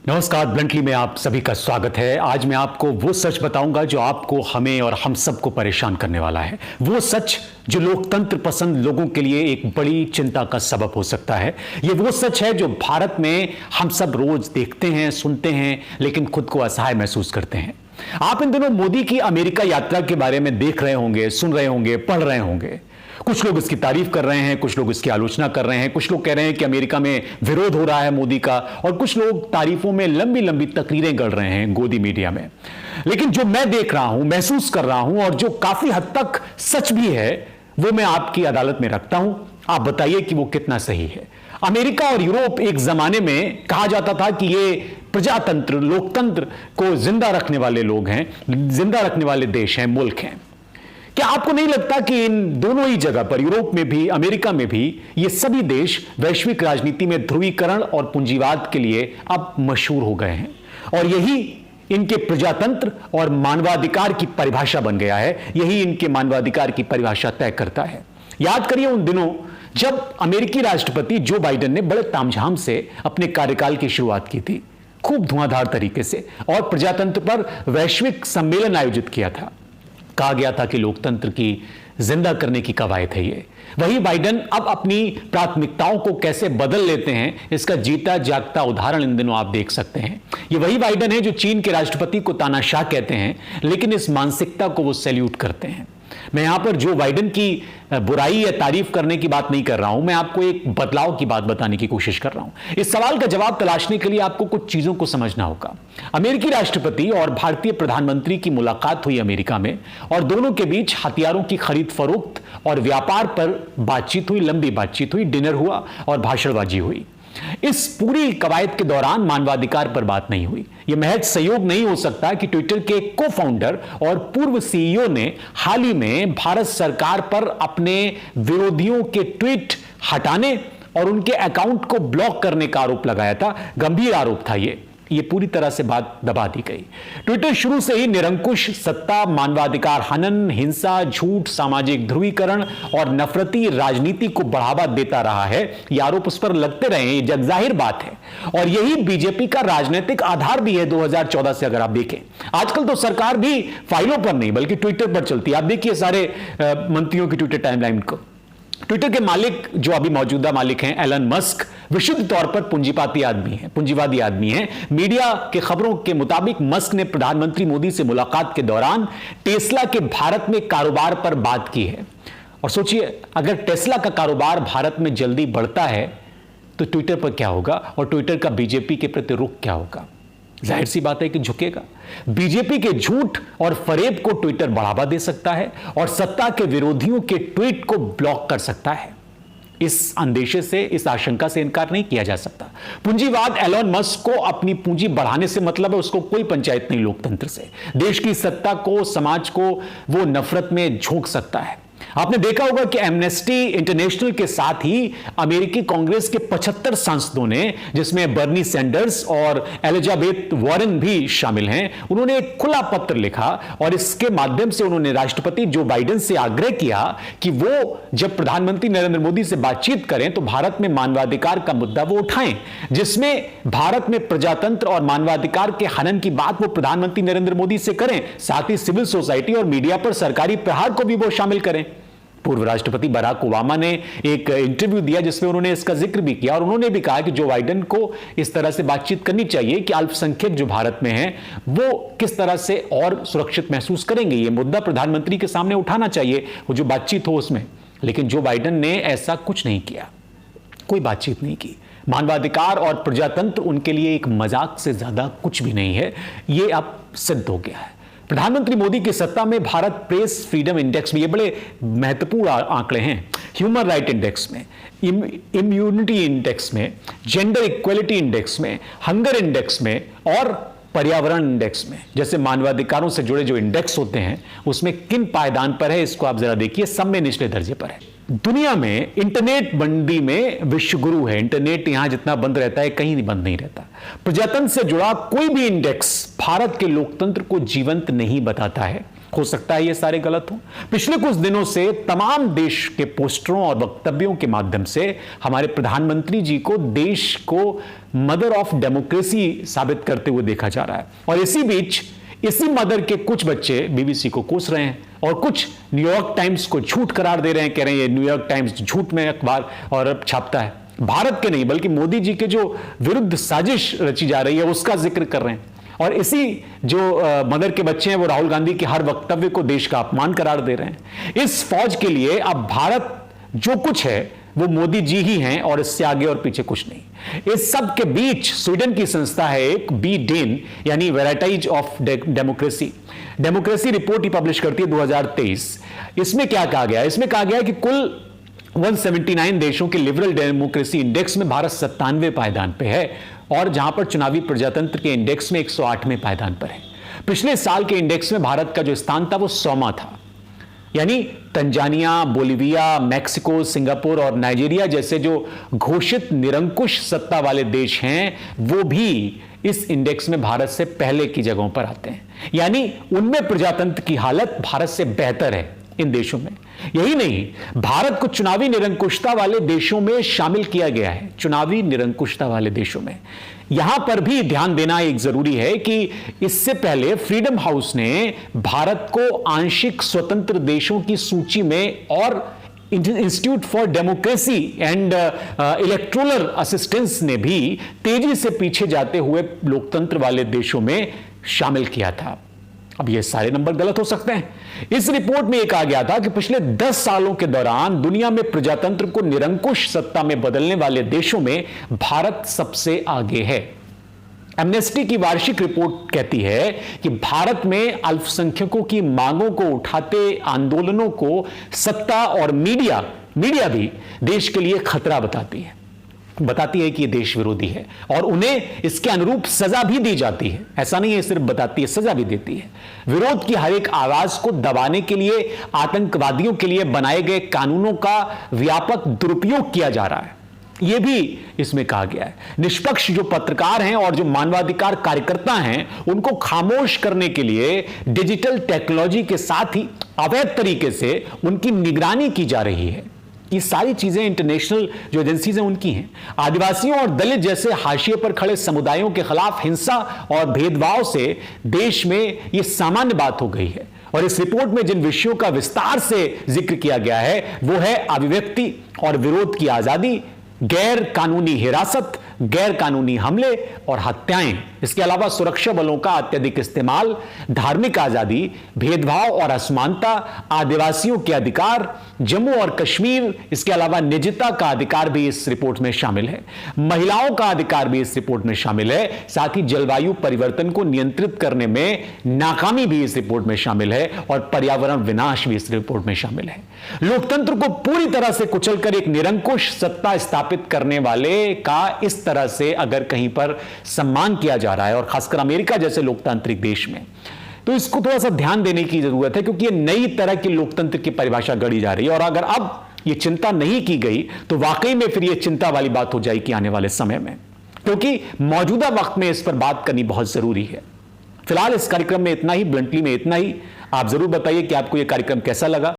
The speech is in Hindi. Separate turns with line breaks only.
नमस्कार, ब्लंटली में आप सभी का स्वागत है। आज मैं आपको वो सच बताऊंगा जो आपको, हमें और हम सबको परेशान करने वाला है। वो सच जो लोकतंत्र पसंद लोगों के लिए एक बड़ी चिंता का सबब हो सकता है। ये वो सच है जो भारत में हम सब रोज देखते हैं, सुनते हैं, लेकिन खुद को असहाय महसूस करते हैं। आप इन दिनों मोदी की अमेरिका यात्रा के बारे में देख रहे होंगे, सुन रहे होंगे, पढ़ रहे होंगे। कुछ लोग इसकी तारीफ कर रहे हैं, कुछ लोग इसकी आलोचना कर रहे हैं, कुछ लोग कह रहे हैं कि अमेरिका में विरोध हो रहा है मोदी का, और कुछ लोग तारीफों में लंबी लंबी तकरीरें गढ़ रहे हैं गोदी मीडिया में। लेकिन जो मैं देख रहा हूं, महसूस कर रहा हूं, और जो काफी हद तक सच भी है, वो मैं आपकी अदालत में रखता हूं। आप बताइए कि वो कितना सही है। अमेरिका और यूरोप एक जमाने में कहा जाता था कि ये प्रजातंत्र, लोकतंत्र को जिंदा रखने वाले लोग हैं, जिंदा रखने वाले देश हैं, मुल्क हैं। क्या आपको नहीं लगता कि इन दोनों ही जगह पर, यूरोप में भी, अमेरिका में भी, ये सभी देश वैश्विक राजनीति में ध्रुवीकरण और पूंजीवाद के लिए अब मशहूर हो गए हैं, और यही इनके प्रजातंत्र और मानवाधिकार की परिभाषा बन गया है, यही इनके मानवाधिकार की परिभाषा तय करता है। याद करिए उन दिनों जब अमेरिकी राष्ट्रपति जो बाइडेन ने बड़े तामझाम से अपने कार्यकाल की शुरुआत की थी, खूब धुआंधार तरीके से, और प्रजातंत्र पर वैश्विक सम्मेलन आयोजित किया था। कहा गया था कि लोकतंत्र की जिंदा करने की कवायद है ये। वही बाइडेन अब अपनी प्राथमिकताओं को कैसे बदल लेते हैं, इसका जीता जागता उदाहरण इन दिनों आप देख सकते हैं। ये वही बाइडेन है जो चीन के राष्ट्रपति को तानाशाह कहते हैं, लेकिन इस मानसिकता को वो सैल्यूट करते हैं। मैं यहां पर जो बाइडेन की बुराई या तारीफ करने की बात नहीं कर रहा हूं, मैं आपको एक बदलाव की बात बताने की कोशिश कर रहा हूं। इस सवाल का जवाब तलाशने के लिए आपको कुछ चीजों को समझना होगा। अमेरिकी राष्ट्रपति और भारतीय प्रधानमंत्री की मुलाकात हुई अमेरिका में, और दोनों के बीच हथियारों की खरीद फरोख्त और व्यापार पर बातचीत हुई, लंबी बातचीत हुई, डिनर हुआ और भाषणबाजी हुई। इस पूरी कवायद के दौरान मानवाधिकार पर बात नहीं हुई। यह महज संयोग नहीं हो सकता कि ट्विटर के को फाउंडर और पूर्व सीईओ ने हाल ही में भारत सरकार पर अपने विरोधियों के ट्वीट हटाने और उनके अकाउंट को ब्लॉक करने का आरोप लगाया था। गंभीर आरोप था ये पूरी तरह से बात दबा दी गई। ट्विटर शुरू से ही निरंकुश सत्ता, मानवाधिकार हनन, हिंसा, झूठ, सामाजिक ध्रुवीकरण और नफरती राजनीति को बढ़ावा देता रहा है। ये आरोप उस पर लगते रहे हैं, ये जगजाहिर बात है, और यही बीजेपी का राजनीतिक आधार भी है 2014 से। अगर आप देखें, आजकल तो सरकार भी फाइलों पर नहीं बल्कि ट्विटर पर चलती है। आप देखिए सारे मंत्रियों की ट्विटर टाइमलाइन को। ट्विटर के मालिक, जो अभी मौजूदा मालिक हैं, एलन मस्क, विशुद्ध तौर पर पूंजीवादी आदमी हैं। मीडिया के खबरों के मुताबिक मस्क ने प्रधानमंत्री मोदी से मुलाकात के दौरान टेस्ला के भारत में कारोबार पर बात की है। और सोचिए, अगर टेस्ला का कारोबार भारत में जल्दी बढ़ता है तो ट्विटर पर क्या होगा, और ट्विटर का बीजेपी के प्रति रुख क्या होगा? जाहिर सी बात है कि झुकेगा। बीजेपी के झूठ और फरेब को ट्विटर बढ़ावा दे सकता है और सत्ता के विरोधियों के ट्वीट को ब्लॉक कर सकता है। इस अंदेशे से, इस आशंका से इनकार नहीं किया जा सकता। पूंजीवाद एलन मस्क को अपनी पूंजी बढ़ाने से मतलब है, उसको कोई पंचायत नहीं लोकतंत्र से। देश की सत्ता को, समाज को वो नफरत में झोंक सकता है। आपने देखा होगा कि एमनेस्टी इंटरनेशनल के साथ ही अमेरिकी कांग्रेस के 75 सांसदों ने, जिसमें बर्नी सैंडर्स और एलिजाबेथ वॉरेन भी शामिल हैं, उन्होंने एक खुला पत्र लिखा, और इसके माध्यम से उन्होंने राष्ट्रपति जो बाइडेन से आग्रह किया कि वो जब प्रधानमंत्री नरेंद्र मोदी से बातचीत करें तो भारत में मानवाधिकार का मुद्दा वो उठाएं, जिसमें भारत में प्रजातंत्र और मानवाधिकार के हनन की बात वो प्रधानमंत्री नरेंद्र मोदी से करें, साथ ही सिविल सोसाइटी और मीडिया पर सरकारी प्रहार को भी वो शामिल करें। पूर्व राष्ट्रपति बराक ओबामा ने एक इंटरव्यू दिया जिसमें उन्होंने इसका जिक्र भी किया, और उन्होंने भी कहा कि जो बाइडेन को इस तरह से बातचीत करनी चाहिए कि अल्पसंख्यक जो भारत में हैं वो किस तरह से और सुरक्षित महसूस करेंगे। ये मुद्दा प्रधानमंत्री के सामने उठाना चाहिए, वो जो बातचीत हो उसमें। लेकिन जो बाइडेन ने ऐसा कुछ नहीं किया, कोई बातचीत नहीं की। मानवाधिकार और प्रजातंत्र उनके लिए एक मजाक से ज्यादा कुछ भी नहीं है, ये अब सिद्ध हो गया है। प्रधानमंत्री मोदी की सत्ता में भारत प्रेस फ्रीडम इंडेक्स में, ये बड़े महत्वपूर्ण आंकड़े हैं, ह्यूमन राइट इंडेक्स में, इम्यूनिटी इंडेक्स में, जेंडर इक्वलिटी इंडेक्स में, हंगर इंडेक्स में और पर्यावरण इंडेक्स में, जैसे मानवाधिकारों से जुड़े जो इंडेक्स होते हैं, उसमें किन पायदान पर है इसको आप जरा देखिए। सब में निचले दर्जे पर है। दुनिया में इंटरनेट मंडी में विश्व गुरु है। इंटरनेट यहां जितना बंद रहता है, कहीं नहीं बंद नहीं रहता। प्रजातंत्र से जुड़ा कोई भी इंडेक्स भारत के लोकतंत्र को जीवंत नहीं बताता है। हो सकता है ये सारे गलत हों। पिछले कुछ दिनों से तमाम देश के पोस्टरों और वक्तव्यों के माध्यम से हमारे प्रधानमंत्री जी को देश को मदर ऑफ डेमोक्रेसी साबित करते हुए देखा जा रहा है। और इसी बीच इसी मदर के कुछ बच्चे बीबीसी को कोस रहे हैं और कुछ न्यूयॉर्क टाइम्स को झूठ करार दे रहे हैं, कह रहे हैं ये न्यूयॉर्क टाइम्स झूठ में अखबार और छापता है। भारत के नहीं बल्कि मोदी जी के जो विरुद्ध साजिश रची जा रही है उसका जिक्र कर रहे हैं। और इसी जो मदर के बच्चे हैं वो राहुल गांधी के हर वक्तव्य को देश का अपमान करार दे रहे हैं। इस फौज के लिए अब भारत जो कुछ है वो मोदी जी ही हैं और इससे आगे और पीछे कुछ नहीं। इस सब के बीच स्वीडन की संस्था है एक बी डेन यानी varieties of democracy report he publish करती है 2023। इसमें क्या कहा गया है? इसमें कहा गया है कि कुल 179 देशों के लिबरल डेमोक्रेसी इंडेक्स में भारत 97वें पायदान पे है और जहां पर चुनावी प्रजातंत्र के इंडेक्स में 108वें पायदान पर है। पिछले साल के इंडेक्स में भारत का जो स्थान था वो 100वां था। यानी तंजानिया, बोलिविया, मैक्सिको, सिंगापुर और नाइजीरिया जैसे जो घोषित निरंकुश सत्ता वाले देश हैं वो भी इस इंडेक्स में भारत से पहले की जगहों पर आते हैं। यानी उनमें प्रजातंत्र की हालत भारत से बेहतर है इन देशों में। यही नहीं, भारत को चुनावी निरंकुशता वाले देशों में शामिल किया गया है। चुनावी निरंकुशता वाले देशों में यहां पर भी ध्यान देना एक जरूरी है कि इससे पहले फ्रीडम हाउस ने भारत को आंशिक स्वतंत्र देशों की सूची में और institute for democracy and electoral assistance ने भी तेजी से पीछे जाते हुए लोकतंत्र वाले देशों में शामिल किया था। अब ये सारे नंबर गलत हो सकते हैं। इस रिपोर्ट में यह कहा गया था कि पिछले 10 सालों के दौरान दुनिया में प्रजातंत्र को निरंकुश सत्ता में बदलने वाले देशों में भारत सबसे आगे है। एमनेस्टी की वार्षिक रिपोर्ट कहती है कि भारत में अल्पसंख्यकों की मांगों को उठाते आंदोलनों को सत्ता और मीडिया भी देश के लिए खतरा बताती है कि यह देश विरोधी है और उन्हें इसके अनुरूप सजा भी दी जाती है। ऐसा नहीं है सिर्फ बताती है, सजा भी देती है। विरोध की हर एक आवाज को दबाने के लिए आतंकवादियों के लिए बनाए गए कानूनों का व्यापक दुरुपयोग किया जा रहा है, यह भी इसमें कहा गया है। निष्पक्ष जो पत्रकार हैं और जो मानवाधिकार कार्यकर्ता हैं उनको खामोश करने के लिए डिजिटल टेक्नोलॉजी के साथ ही अवैध तरीके से उनकी निगरानी की जा रही है। ये सारी चीजें इंटरनेशनल जो एजेंसीज हैं उनकी हैं। आदिवासियों और दलित जैसे हाशिए पर खड़े समुदायों के खिलाफ हिंसा और भेदभाव से देश में ये सामान्य बात हो गई है। और इस रिपोर्ट में जिन विषयों का विस्तार से जिक्र किया गया है वो है अभिव्यक्ति और विरोध की आजादी, गैर कानूनी हिरासत, गैर कानूनी हमले और हत्याएं, इसके अलावा सुरक्षा बलों का अत्यधिक इस्तेमाल, धार्मिक आजादी, भेदभाव और असमानता, आदिवासियों के अधिकार, जम्मू और कश्मीर, इसके अलावा निजता का अधिकार भी इस रिपोर्ट में शामिल है। महिलाओं का अधिकार भी इस रिपोर्ट में शामिल है। साथ ही जलवायु परिवर्तन को नियंत्रित करने में नाकामी भी इस रिपोर्ट में शामिल है और पर्यावरण विनाश भी इस रिपोर्ट में शामिल है। लोकतंत्र को पूरी तरह से कुचलकर एक निरंकुश सत्ता स्थापित करने वाले का इस तरह से अगर कहीं पर सम्मान किया जा रहा है और खासकर अमेरिका जैसे लोकतांत्रिक देश में, तो इसको थोड़ा सा ध्यान देने की जरूरत है क्योंकि ये नई तरह की लोकतंत्र की परिभाषा गढ़ी जा रही है। और अगर अब ये चिंता नहीं की गई तो वाकई में फिर ये चिंता वाली बात हो जाएगी आने वाले समय में, क्योंकि मौजूदा वक्त में इस पर बात करनी बहुत जरूरी है। फिलहाल इस कार्यक्रम में इतना ही, ब्लंटली में इतना ही। आप जरूर बताइए कि आपको यह कार्यक्रम कैसा लगा।